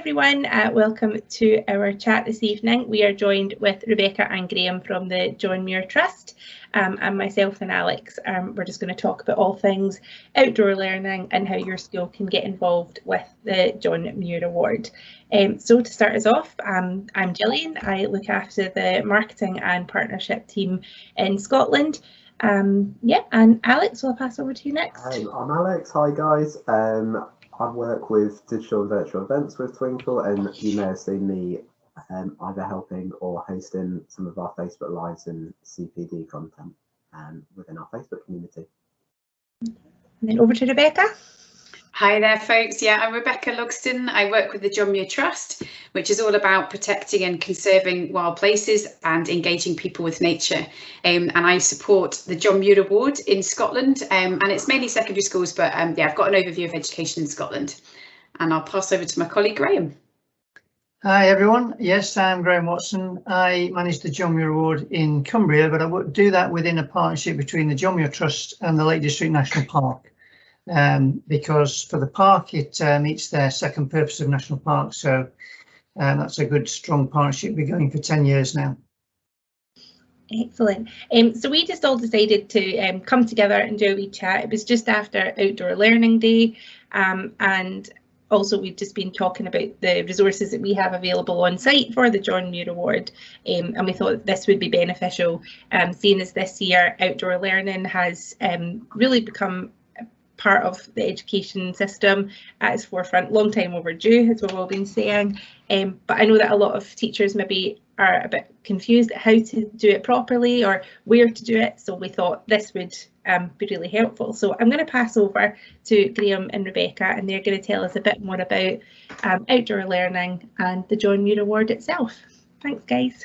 everyone, welcome to our chat this evening. We are joined with Rebecca and Graham from the John Muir Trust, and myself and Alex. We're just going to talk about all things outdoor learning and how your school can get involved with the John Muir Award. So to start us off, I'm Gillian. I look after the marketing and partnership team in Scotland. And Alex, I'll pass over to you next. I'm Alex. Hi guys. I work with digital and virtual events with Twinkl, and you may have seen me either helping or hosting some of our Facebook Lives and CPD content within our Facebook community. And then over to Rebecca. Hi there, folks. Yeah, I'm Rebecca Lugston. I work with the John Muir Trust, which is all about protecting and conserving wild places and engaging people with nature. And I support the John Muir Award in Scotland, and it's mainly secondary schools, but yeah, I've got an overview of education in Scotland. And I'll pass over to my colleague, Graham. Hi, everyone. Yes, I'm Graham Watson. I manage the John Muir Award in Cumbria, but I would do that within a partnership between the John Muir Trust and the Lake District National Park. Because for the park it meets their second purpose of national park, so that's a good strong partnership. We're going for 10 years now. Excellent. So we just all decided to come together and do a wee chat. It was just after Outdoor Learning Day, and also we've just been talking about the resources that we have available on site for the John Muir Award, and we thought this would be beneficial, seeing as this year outdoor learning has really become part of the education system at its forefront, long time overdue, as we've all been saying. But I know that a lot of teachers maybe are a bit confused at how to do it properly or where to do it. So we thought this would be really helpful. So I'm going to pass over to Graham and Rebecca, and they're going to tell us a bit more about outdoor learning and the John Muir Award itself. Thanks, guys.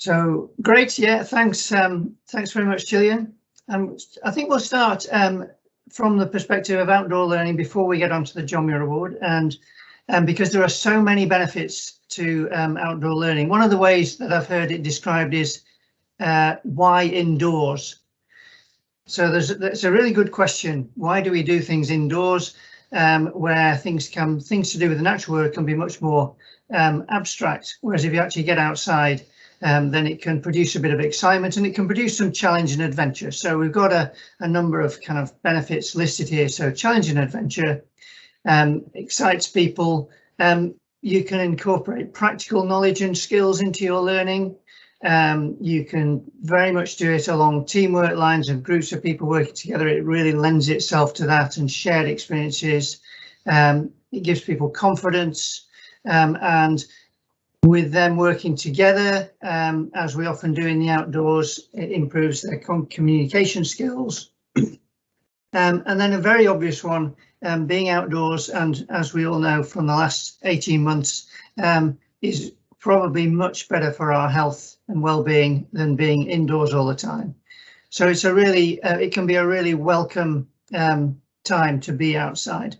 So great, yeah, thanks very much, Gillian. I think we'll start from the perspective of outdoor learning before we get onto the John Muir Award, and because there are so many benefits to outdoor learning. One of the ways that I've heard it described is why indoors? So that's a really good question. Why do we do things indoors, where things to do with the natural world can be much more abstract, whereas if you actually get outside, then it can produce a bit of excitement and it can produce some challenge and adventure. So we've got a number of kind of benefits listed here. So challenge and adventure excites people. You can incorporate practical knowledge and skills into your learning. You can very much do it along teamwork lines and groups of people working together. It really lends itself to that and shared experiences. It gives people confidence, and with them working together, as we often do in the outdoors, it improves their communication skills. And then a very obvious one, being outdoors, and as we all know from the last 18 months, is probably much better for our health and well-being than being indoors all the time. So it's a really, it can be a really welcome time to be outside.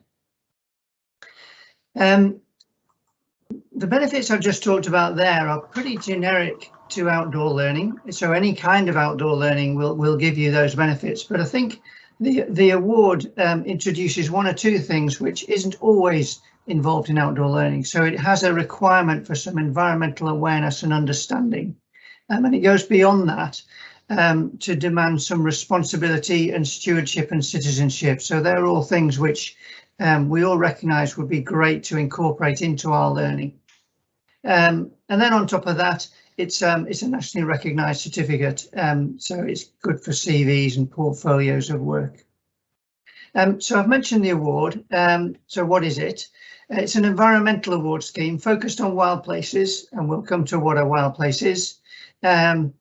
The benefits I've just talked about there are pretty generic to outdoor learning. So any kind of outdoor learning will give you those benefits. But I think the award introduces one or two things which isn't always involved in outdoor learning. So it has a requirement for some environmental awareness and understanding. And it goes beyond that to demand some responsibility and stewardship and citizenship. So they're all things which we all recognise would be great to incorporate into our learning. And then on top of that, it's a nationally recognised certificate, so it's good for CVs and portfolios of work. So I've mentioned the award. So what is it? It's an environmental award scheme focused on wild places, and we'll come to what a wild place is. And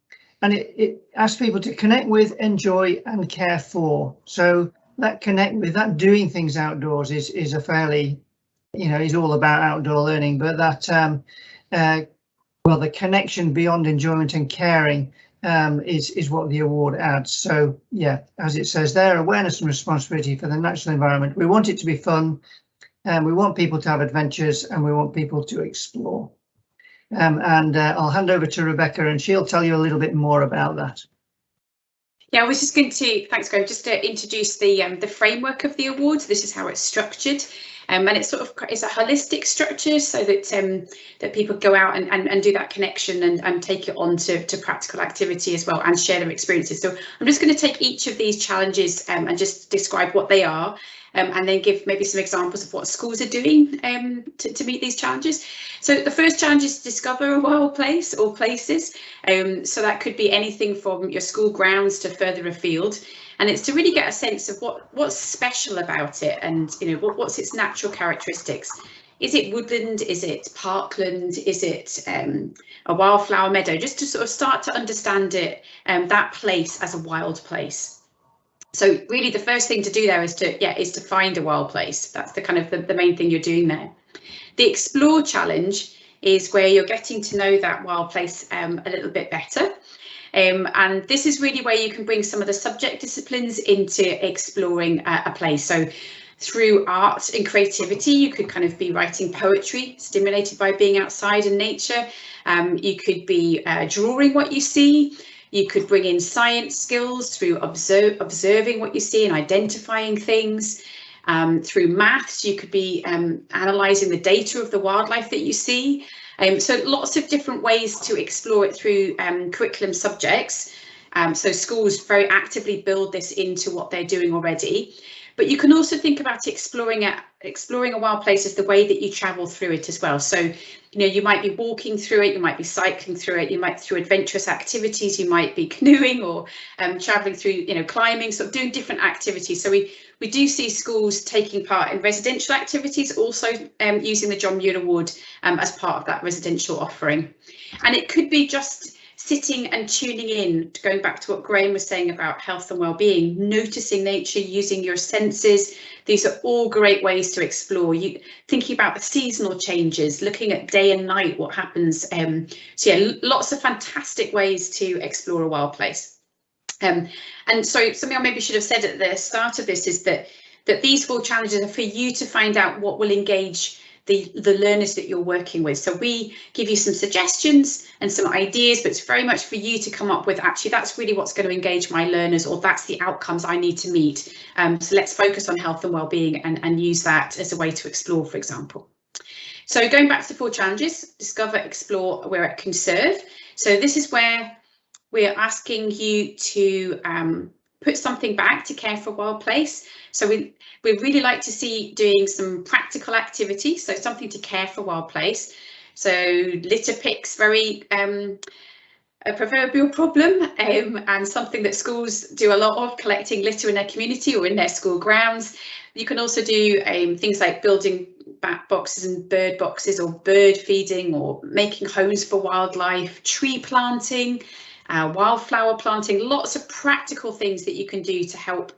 it asks people to connect with, enjoy and care for. So that connect with, that doing things outdoors is a fairly, is all about outdoor learning, but that, well, the connection beyond enjoyment and caring is what the award adds. So yeah, as it says there, awareness and responsibility for the natural environment. We want it to be fun, and we want people to have adventures, and we want people to explore. and I'll hand over to Rebecca and she'll tell you a little bit more about that. Yeah, I was just going to, thanks Graham, just to introduce the framework of the award. This is how it's structured. And it's sort of, it's a holistic structure so that that people go out and do that connection and take it on to practical activity as well and share their experiences. So I'm just going to take each of these challenges and just describe what they are and then give maybe some examples of what schools are doing to meet these challenges. So the first challenge is to discover a wild place or places. So that could be anything from your school grounds to further afield. And it's to really get a sense of what's special about it and, you know, what's its natural characteristics. Is it woodland? Is it parkland? Is it a wildflower meadow? Just to sort of start to understand it, that place as a wild place. So really the first thing to do there is to find a wild place. That's the kind of the main thing you're doing there. The explore challenge is where you're getting to know that wild place a little bit better. And this is really where you can bring some of the subject disciplines into exploring a place. So through art and creativity, you could kind of be writing poetry, stimulated by being outside in nature. You could be drawing what you see. You could bring in science skills through observing what you see and identifying things. Through maths, you could be analysing the data of the wildlife that you see. So lots of different ways to explore it through curriculum subjects. So schools very actively build this into what they're doing already. But you can also think about exploring a wild place as the way that you travel through it as well. So, you know, you might be walking through it, you might be cycling through it, you might through adventurous activities, you might be canoeing or traveling through, you know, climbing, sort of doing different activities. So we do see schools taking part in residential activities, also using the John Muir Award as part of that residential offering. And it could be just sitting and tuning in, going back to what Graham was saying about health and well-being, noticing nature, using your senses. These are all great ways to explore. You thinking about the seasonal changes, looking at day and night, what happens. So yeah, lots of fantastic ways to explore a wild place. And so something I maybe should have said at the start of this is that these 4 challenges are for you to find out what will engage the learners that you're working with. So we give you some suggestions and some ideas, but it's very much for you to come up with, actually, that's really what's going to engage my learners, or that's the outcomes I need to meet. So let's focus on health and well-being and use that as a way to explore, for example. So going back to the 4 challenges, discover, explore, we're at conserve. So this is where we're asking you to put something back to care for a wild place. So we really like to see doing some practical activity, so something to care for a wild place. So litter picks, very a proverbial problem, and something that schools do a lot of, collecting litter in their community or in their school grounds. You can also do things like building bat boxes and bird boxes, or bird feeding, or making homes for wildlife, tree planting, wildflower planting, lots of practical things that you can do to help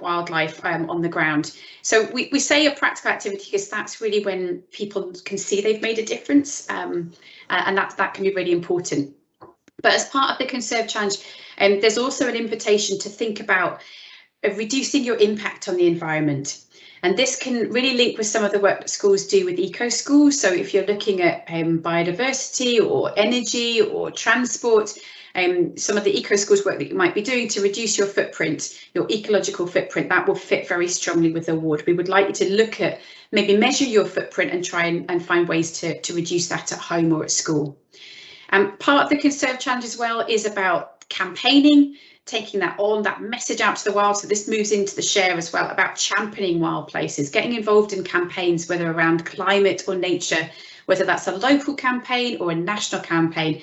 wildlife on the ground. So we say a practical activity because that's really when people can see they've made a difference, and that can be really important. But as part of the Conserve Challenge, there's also an invitation to think about reducing your impact on the environment. And this can really link with some of the work that schools do with eco schools. So if you're looking at biodiversity or energy or transport, some of the eco schools work that you might be doing to reduce your footprint, your ecological footprint, that will fit very strongly with the award. We would like you to look at, maybe measure your footprint and try and find ways to reduce that at home or at school. Part of the Conserve Challenge as well is about campaigning, taking that on, that message out to the wild. So this moves into the share as well, about championing wild places, getting involved in campaigns, whether around climate or nature, whether that's a local campaign or a national campaign,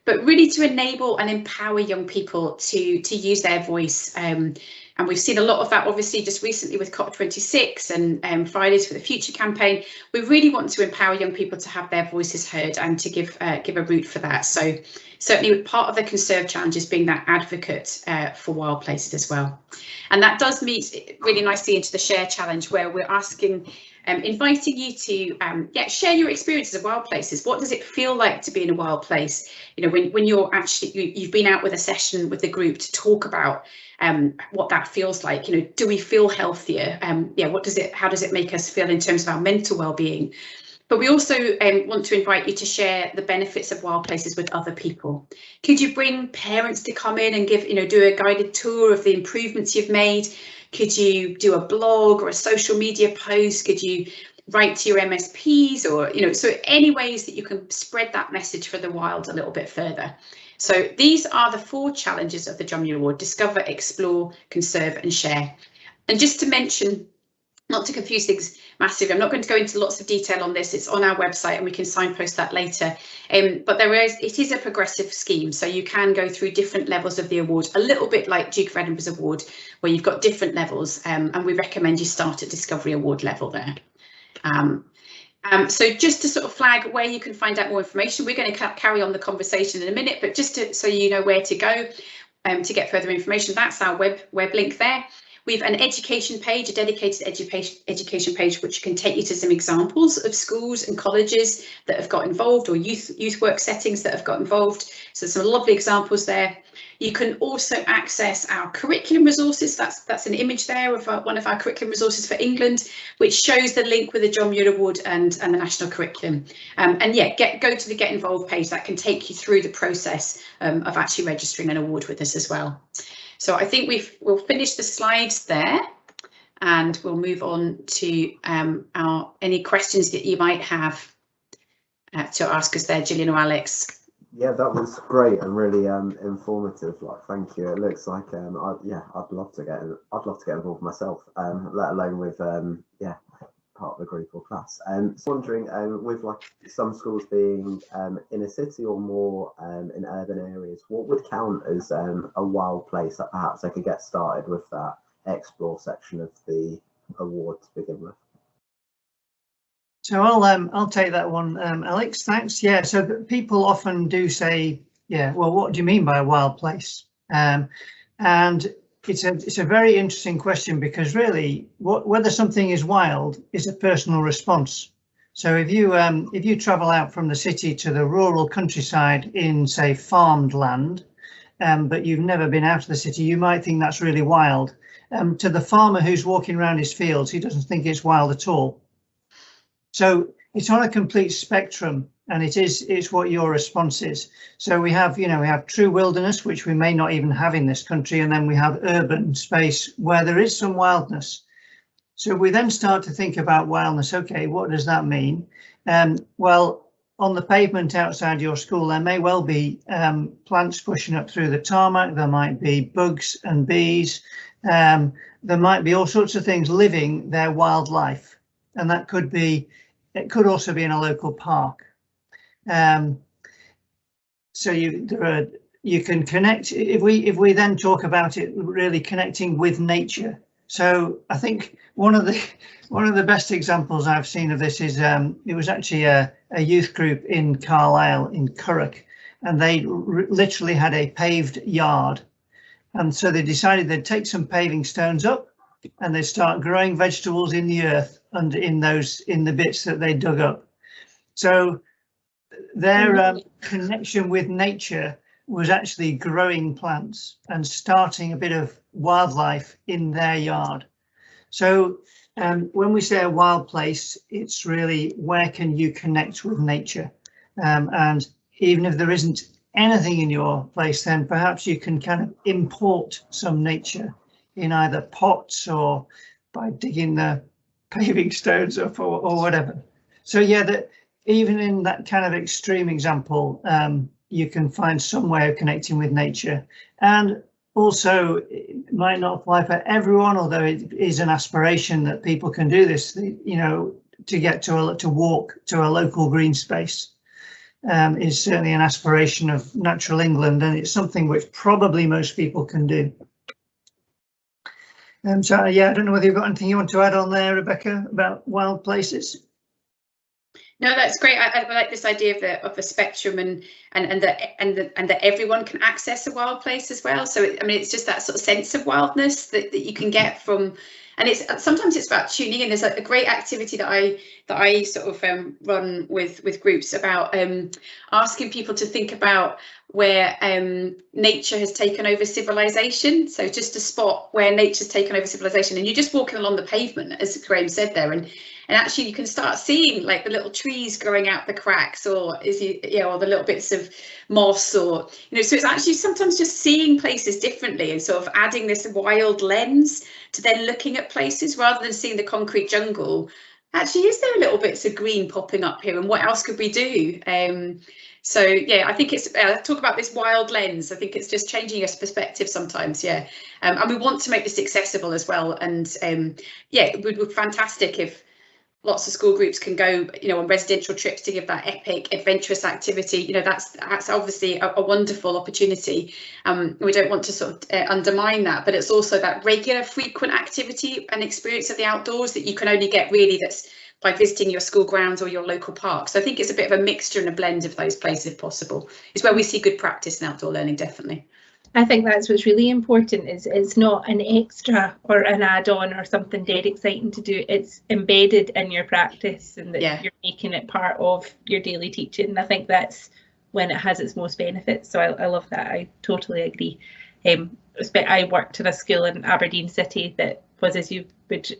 but really to enable and empower young people to use their voice. And we've seen a lot of that, obviously, just recently with COP26 and Fridays for the Future campaign. We really want to empower young people to have their voices heard and to give a route for that. So certainly part of the Conserve Challenge is being that advocate for wild places as well. And that does meet really nicely into the Share Challenge, where we're asking, inviting you to share your experiences of wild places. What does it feel like to be in a wild place? You know, when you're actually, you've been out with a session with the group to talk about what that feels like. You know, do we feel healthier? How does it make us feel in terms of our mental well-being? But we also want to invite you to share the benefits of wild places with other people. Could you bring parents to come in and give, do a guided tour of the improvements you've made? Could you do a blog or a social media post? Could you write to your MSPs, or, so any ways that you can spread that message for the wild a little bit further. So these are the 4 challenges of the John Muir Award: discover, explore, conserve and share. And just to mention, not to confuse things massively, I'm not going to go into lots of detail on this. It's on our website and we can signpost that later. But it is a progressive scheme, so you can go through different levels of the award, a little bit like Duke of Edinburgh's award, where you've got different levels, and we recommend you start at Discovery Award level there. So just to sort of flag where you can find out more information, we're going to carry on the conversation in a minute, but just so you know where to go to get further information, that's our web link there. We've an education page, a dedicated education page, which can take you to some examples of schools and colleges that have got involved, or youth work settings that have got involved. So some lovely examples there. You can also access our curriculum resources. That's an image there of one of our curriculum resources for England, which shows the link with the John Muir Award and the national curriculum. And yeah, go to the Get Involved page. That can take you through the process of actually registering an award with us as well. So I think we'll finish the slides there, and we'll move on to any questions that you might have to ask us there, Gillian or Alex. Yeah, that was great and really informative. Thank you. It looks like I'd love to get involved myself, let alone with part of the group or class. So wondering, with some schools being in a city or more in urban areas, what would count as a wild place that perhaps they could get started with that explore section of the award to begin with? So I'll take that one, Alex. Thanks. Yeah. So people often do say, yeah, well, what do you mean by a wild place? And it's a very interesting question, because really whether something is wild is a personal response. So if you travel out from the city to the rural countryside in, say, farmed land, but you've never been out of the city, you might think that's really wild. To the farmer who's walking around his fields, he doesn't think it's wild at all. So it's on a complete spectrum, and it's what your response is. So we have true wilderness, which we may not even have in this country, and then we have urban space where there is some wildness. So we then start to think about wildness. Okay, what does that mean? Well, on the pavement outside your school, there may well be plants pushing up through the tarmac. There might be bugs and bees. There might be all sorts of things living their wildlife, and that could be. It could also be in a local park. So you can connect. If we then talk about it really connecting with nature. So I think one of the best examples I've seen of this is it was actually a youth group in Carlisle in Curragh, and they literally had a paved yard, and so they decided they'd take some paving stones up and they'd start growing vegetables in the earth and in the bits that they dug up. So their connection with nature was actually growing plants and starting a bit of wildlife in their yard. So when we say a wild place, it's really where can you connect with nature? And even if there isn't anything in your place, then perhaps you can kind of import some nature in either pots or by digging the paving stones up or whatever. So yeah, that even in that kind of extreme example, you can find some way of connecting with nature. And also, it might not apply for everyone, although it is an aspiration that people can do this, to get to walk to a local green space is certainly an aspiration of Natural England, and it's something which probably most people can do. So yeah, I don't know whether you've got anything you want to add on there, Rebecca, about wild places. No, that's great. I like this idea of a spectrum and that everyone can access a wild place as well. So it's just that sort of sense of wildness that you can get from, and sometimes it's about tuning in. There's a great activity that I sort of run with groups about asking people to think about where nature has taken over civilization. So just a spot where nature's taken over civilization, and you're just walking along the pavement, as Graham said there, and and actually you can start seeing like the little trees growing out the cracks, or or the little bits of moss, or so it's actually sometimes just seeing places differently and sort of adding this wild lens to then looking at places rather than seeing the concrete jungle. Actually, is there little bits of green popping up here, and what else could we do? So yeah, I think it's talk about this wild lens. I think it's just changing your perspective sometimes. Yeah, and we want to make this accessible as well. And yeah, it would be fantastic if lots of school groups can go, on residential trips to give that epic adventurous activity. That's obviously a wonderful opportunity. We don't want to sort of undermine that, but it's also that regular, frequent activity and experience of the outdoors that you can only get really that's by visiting your school grounds or your local park. So I think it's a bit of a mixture and a blend of those places if possible. It's where we see good practice in outdoor learning, definitely. I think that's what's really important, is it's not an extra or an add-on or something dead exciting to do. It's embedded in your practice, and that you're making it part of your daily teaching. I think that's when it has its most benefits. So I love that. I totally agree. I worked in a school in Aberdeen City that was, as you would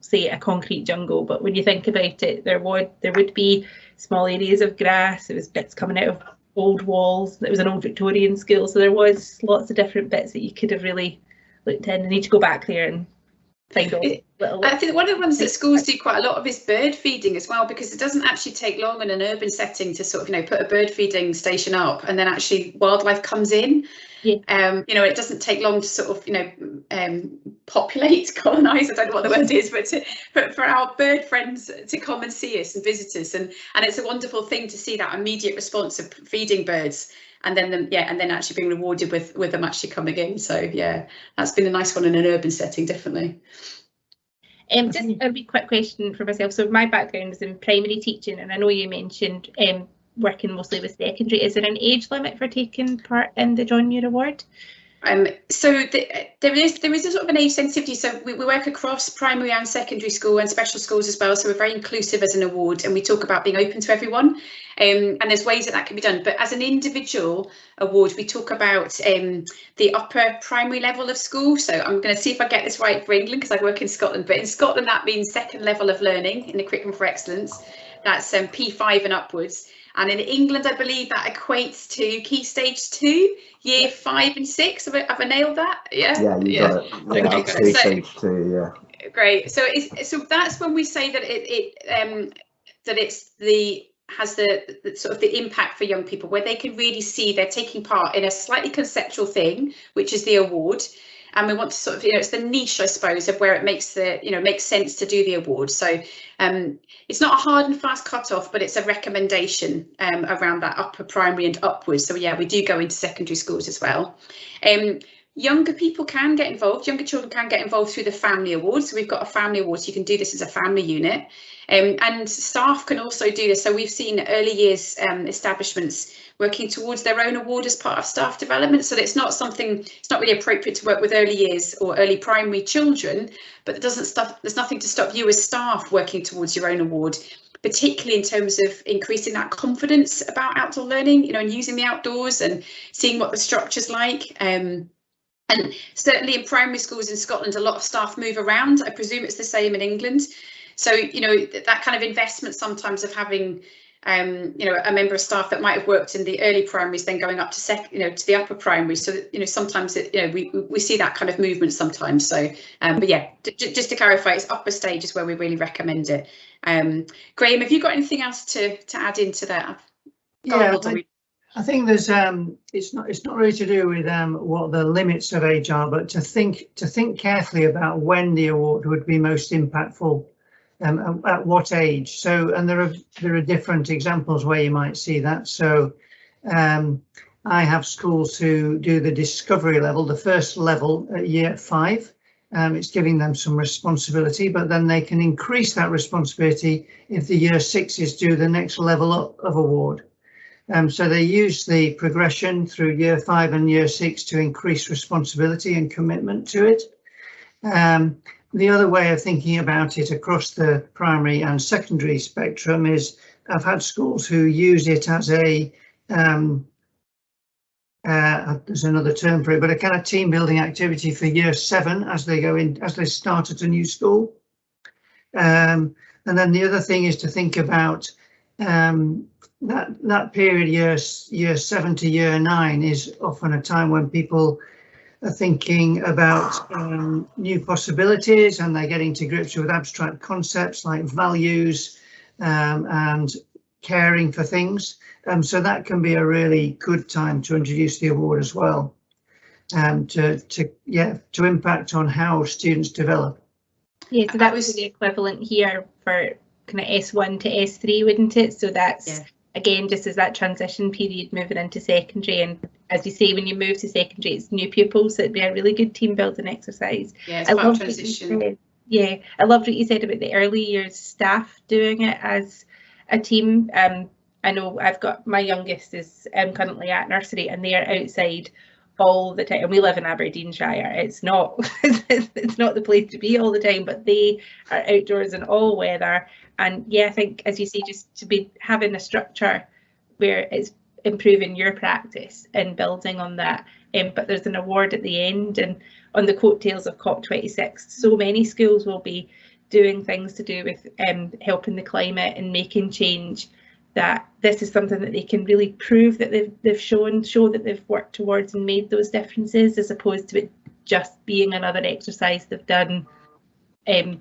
say, a concrete jungle, but when you think about it, there would be small areas of grass. There was bits coming out of old walls. It was an old Victorian school, so there was lots of different bits that you could have really looked in. I need to go back there and find all little. I think one of the ones that schools do quite a lot of is bird feeding as well, because it doesn't actually take long in an urban setting to sort of put a bird feeding station up, and then actually wildlife comes in. Yeah. It doesn't take long to sort of populate, colonize, I don't know what the word is, but for our bird friends to come and see us and visit us, and it's a wonderful thing to see that immediate response of feeding birds, and then actually being rewarded with them actually coming in. So yeah, that's been a nice one in an urban setting, definitely. Just a wee quick question for myself. So my background is in primary teaching, and I know you mentioned working mostly with secondary. Is there an age limit for taking part in the John Muir Award? So there is a sort of an age sensitivity. So we work across primary and secondary school and special schools as well. So we're very inclusive as an award, and we talk about being open to everyone. And there's ways that can be done. But as an individual award, we talk about the upper primary level of school. So I'm going to see if I get this right for England, because I work in Scotland. But in Scotland, that means second level of learning in the curriculum for excellence. That's P5 and upwards. And in England, I believe that equates to Key Stage 2, Year 5 and 6. Have I nailed that? Yeah. Yeah, you got it. Yeah, okay, Key Stage 2, yeah. Great. So that's when we say that has the sort of the impact for young people, where they can really see they're taking part in a slightly conceptual thing, which is the award. And we want to sort of, it's the niche, I suppose, of where it makes sense to do the award. So it's not a hard and fast cutoff, but it's a recommendation around that upper primary and upwards. So yeah, we do go into secondary schools as well. Younger people can get involved. Younger children can get involved through the family award. So we've got a family award, so you can do this as a family unit. And staff can also do this. So we've seen early years establishments working towards their own award as part of staff development. So it's not really appropriate to work with early years or early primary children, but there's nothing to stop you as staff working towards your own award, particularly in terms of increasing that confidence about outdoor learning, and using the outdoors and seeing what the structure's like. And certainly in primary schools in Scotland, a lot of staff move around. I presume it's the same in England. So, that kind of investment sometimes of having, a member of staff that might have worked in the early primaries, then going up to to the upper primaries. So, sometimes, we see that kind of movement sometimes. So, but yeah, just to clarify, it's upper stage is where we really recommend it. Graham, have you got anything else to add into that? Yeah, I think there's it's not really to do with what the limits of age are, but to think carefully about when the award would be most impactful. At what age? So, and there are different examples where you might see that. So I have schools who do the discovery level, the first level at year 5. It's giving them some responsibility, but then they can increase that responsibility if the year 6s do the next level up of award. So they use the progression through year 5 and year 6 to increase responsibility and commitment to it. The other way of thinking about it across the primary and secondary spectrum is I've had schools who use it as a, there's another term for it, but a kind of team building activity for year 7 as they go in, as they start at a new school. And then the other thing is to think about that period, year 7 to year 9, is often a time when people are thinking about new possibilities, and they're getting to grips with abstract concepts like values and caring for things. So that can be a really good time to introduce the award as well, to impact on how students develop. Yeah, so that was the equivalent here for kind of S1 to S3, wouldn't it? So that's again just as that transition period moving into secondary, and as you say, when you move to secondary, it's new pupils, so it'd be a really good team building exercise. Yeah, it's about transition. Yeah, I loved what you said about the early years staff doing it as a team. I know I've got my youngest is currently at nursery, and they are outside all the time, and we live in Aberdeenshire. It's not it's not the place to be all the time, but they are outdoors in all weather. And yeah, I think, as you say, just to be having a structure where it's improving your practice and building on that. But there's an award at the end, and on the coattails of COP26, so many schools will be doing things to do with helping the climate and making change, that this is something that they can really prove that they've show that they've worked towards and made those differences, as opposed to it just being another exercise they've done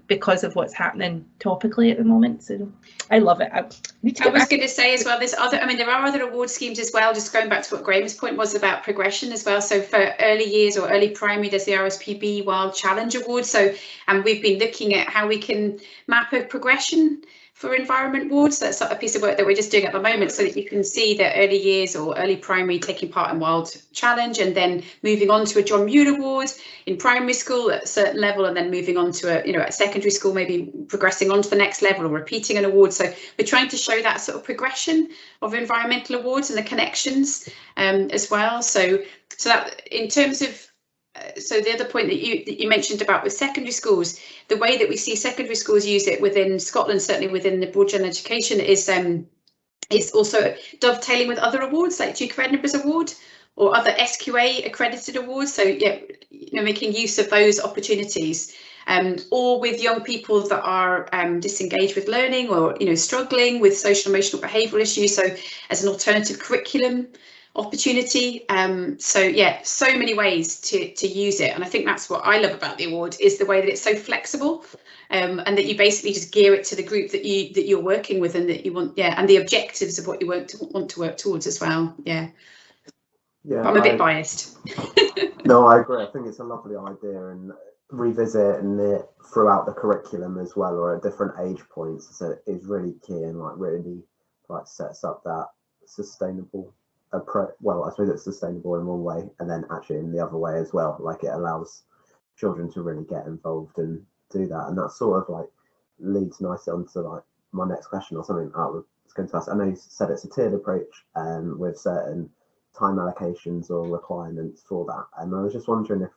because of what's happening topically at the moment. So I love it. I was going to say as well, there are other award schemes as well, just going back to what Graham's point was about progression as well. So for early years or early primary, there's the RSPB Wild Challenge Award. So, and we've been looking at how we can map a progression for environment awards. That's a piece of work that we're just doing at the moment, so that you can see that early years or early primary taking part in Wild Challenge, and then moving on to a John Muir Award in primary school at a certain level, and then moving on to a secondary school, maybe progressing on to the next level or repeating an award. So we're trying to show that sort of progression of environmental awards and the connections as well. So that in terms of so the other point that you mentioned about with secondary schools, the way that we see secondary schools use it within Scotland, certainly within the Broad General Education, is also dovetailing with other awards like Duke of Edinburgh's Award or other SQA accredited awards. So yeah, making use of those opportunities, or with young people that are disengaged with learning, or struggling with social emotional behavioural issues. So as an alternative curriculum opportunity. So yeah, so many ways to use it, and I think that's what I love about the award, is the way that it's so flexible, and that you basically just gear it to the group that you're working with, and that you want, and the objectives of what you want to work towards as well. Yeah, but I'm a bit biased. No, I agree. I think it's a lovely idea, and revisiting it throughout the curriculum as well, or at different age points, so is really key, and really sets up that sustainable approach. Well, I suppose it's sustainable in one way, and then actually in the other way as well. Like, it allows children to really get involved and do that, and that sort of leads nicely onto my next question, or something I was going to ask. I know you said it's a tiered approach with certain time allocations or requirements for that, and I was just wondering if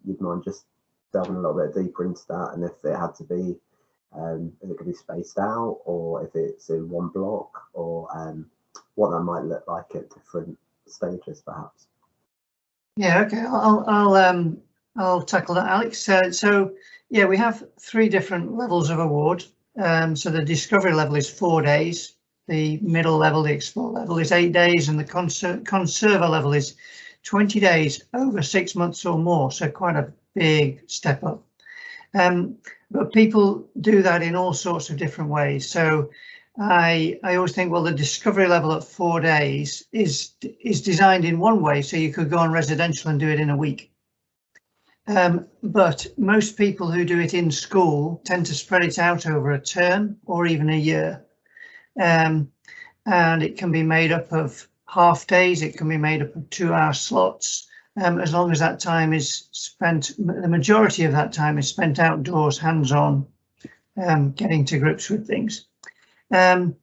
you'd mind just delving a little bit deeper into that, and if it had to be if it could be spaced out, or if it's in one block, or what that might look like at different stages, perhaps. Yeah, okay, I'll tackle that, Alex. So yeah, we have 3 different levels of award. So the discovery level is 4 days, the middle level, the explore level, is 8 days, and the conserver level is 20 days over 6 months or more. So quite a big step up. But people do that in all sorts of different ways. So I always think, well, the discovery level at 4 days is designed in one way, so you could go on residential and do it in a week. But most people who do it in school tend to spread it out over a term or even a year. And it can be made up of half days, it can be made up of 2-hour slots, as long as that time is spent, the majority of that time is spent outdoors, hands-on, getting to grips with things. And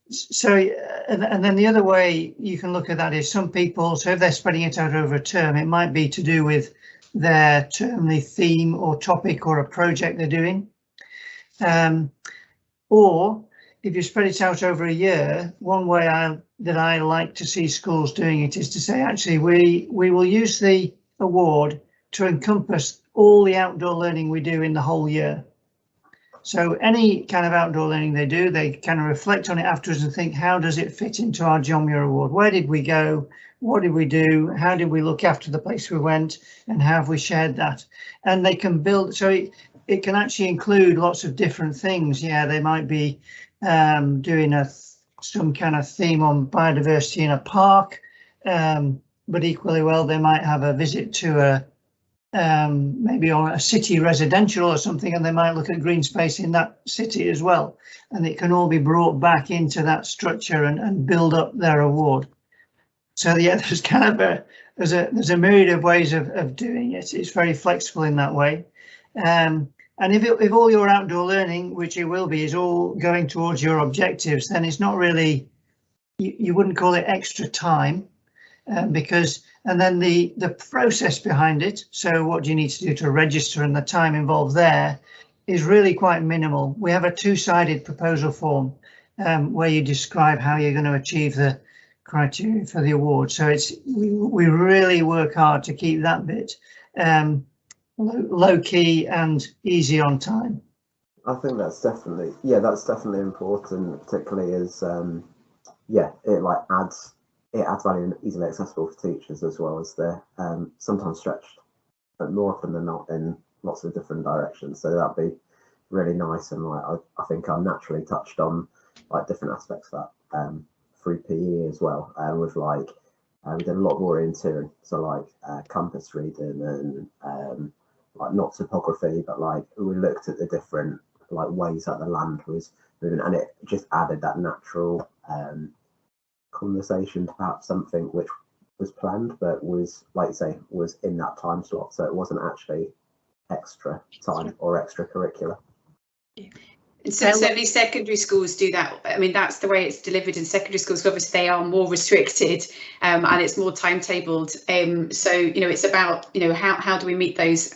then the other way you can look at that is some people, so if they're spreading it out over a term, it might be to do with their termly theme or topic or a project they're doing. Or if you spread it out over a year, one way that I like to see schools doing it is to say, actually, we will use the award to encompass all the outdoor learning we do in the whole year. So any kind of outdoor learning they do, they kind of reflect on it afterwards and think, how does it fit into our John Muir Award? Where did we go? What did we do? How did we look after the place we went? And how have we shared that? And they can build, so it can actually include lots of different things. Yeah, they might be doing some kind of theme on biodiversity in a park, but equally well, they might have a visit to a maybe on a city residential or something, and they might look at green space in that city as well. And it can all be brought back into that structure and build up their award. So yeah, there's kind of there's a myriad of ways of doing it. It's very flexible in that way. And if all your outdoor learning, which it will be, is all going towards your objectives, then it's not really, you wouldn't call it extra time, because, and then the process behind it, so what do you need to do to register and the time involved there is really quite minimal. We have a two-sided proposal form where you describe how you're going to achieve the criteria for the award. So we really work hard to keep that bit low key and easy on time. I think that's definitely, that's definitely important, particularly as it adds value and easily accessible for teachers, as well as they're sometimes stretched, but more often than not in lots of different directions. So that'd be really nice. And I think I naturally touched on different aspects of that through PE as well, with we did a lot of orienteering, so compass reading and not topography, but we looked at the different ways that the land was moving, and it just added that natural conversation to perhaps something which was planned but was, like you say, was in that time slot, so it wasn't actually extra time or extracurricular. So certainly secondary schools do that. I mean, that's the way it's delivered in secondary schools. Obviously, they are more restricted and it's more timetabled. So, it's about, how do we meet those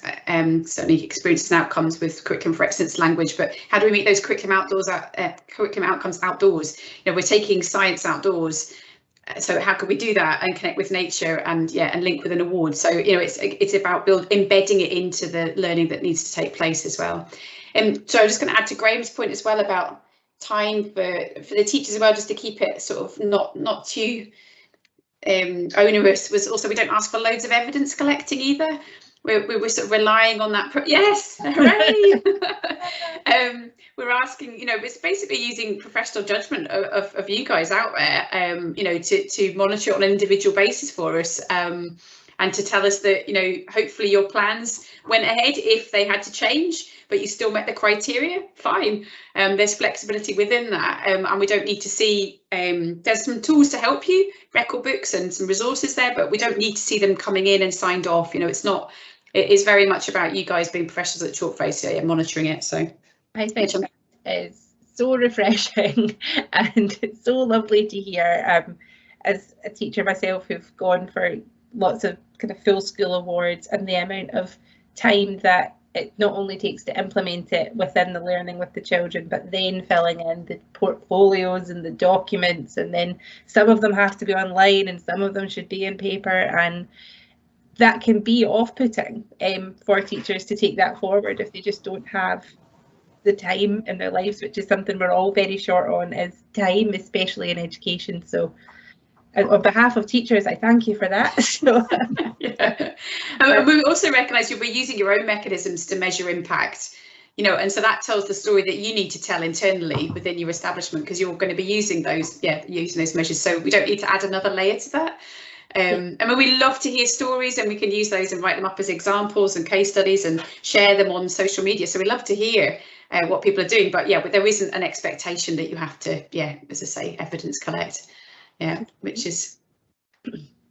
certainly experiences and outcomes with curriculum for excellence language, but how do we meet those curriculum outcomes outdoors? We're taking science outdoors. So how can we do that and connect with nature and link with an award? So, it's about embedding it into the learning that needs to take place as well. So I'm just going to add to Graham's point as well about time for the teachers as well, just to keep it sort of not too onerous. Was also, we don't ask for loads of evidence collecting either. We're sort of relying on that. Yes, hooray! We're asking, it's basically using professional judgment of you guys out there, to monitor it on an individual basis for us. And to tell us that, hopefully your plans went ahead if they had to change, but you still met the criteria, fine. There's flexibility within that, and we don't need to see, there's some tools to help you, record books and some resources there, but we don't need to see them coming in and signed off. It is very much about you guys being professionals at chalk face, monitoring it. So I think it's so refreshing and it's so lovely to hear, as a teacher myself who've gone for lots of kind of full school awards, and the amount of time that it not only takes to implement it within the learning with the children, but then filling in the portfolios and the documents, and then some of them have to be online and some of them should be in paper, and that can be off-putting for teachers to take that forward if they just don't have the time in their lives, which is something we're all very short on, is time, especially in education. So on behalf of teachers, I thank you for that. So, and we also recognise you'll be using your own mechanisms to measure impact, and so that tells the story that you need to tell internally within your establishment, because you're going to be using those measures. So we don't need to add another layer to that. I mean, we love to hear stories, and we can use those and write them up as examples and case studies and share them on social media. So we love to hear what people are doing, but there isn't an expectation that you have to, as I say, evidence collect. Which is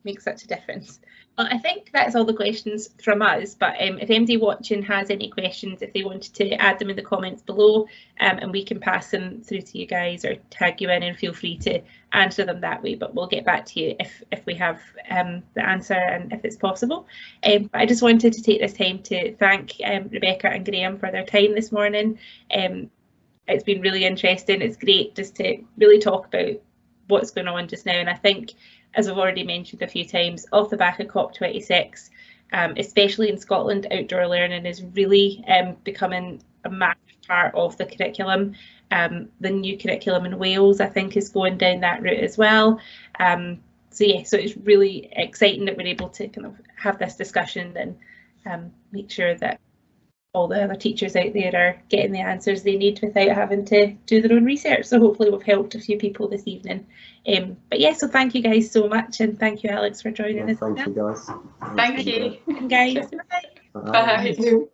makes such a difference. Well, I think that's all the questions from us, but if anybody watching has any questions, if they wanted to add them in the comments below, and we can pass them through to you guys or tag you in, and feel free to answer them that way, but we'll get back to you if we have the answer and if it's possible. But I just wanted to take this time to thank Rebecca and Graham for their time this morning. It's been really interesting. It's great just to really talk about what's going on just now, and I think, as I've already mentioned a few times, off the back of COP26, especially in Scotland, outdoor learning is really becoming a massive part of the curriculum. The new curriculum in Wales, I think, is going down that route as well. So yeah, so it's really exciting that we're able to kind of have this discussion and make sure that all the other teachers out there are getting the answers they need without having to do their own research. So hopefully we've helped a few people this evening. But yeah, so thank you guys so much, and thank you, Alex, for joining us. Thank you, guys. Thank you. Guys, bye. Bye. Thank you.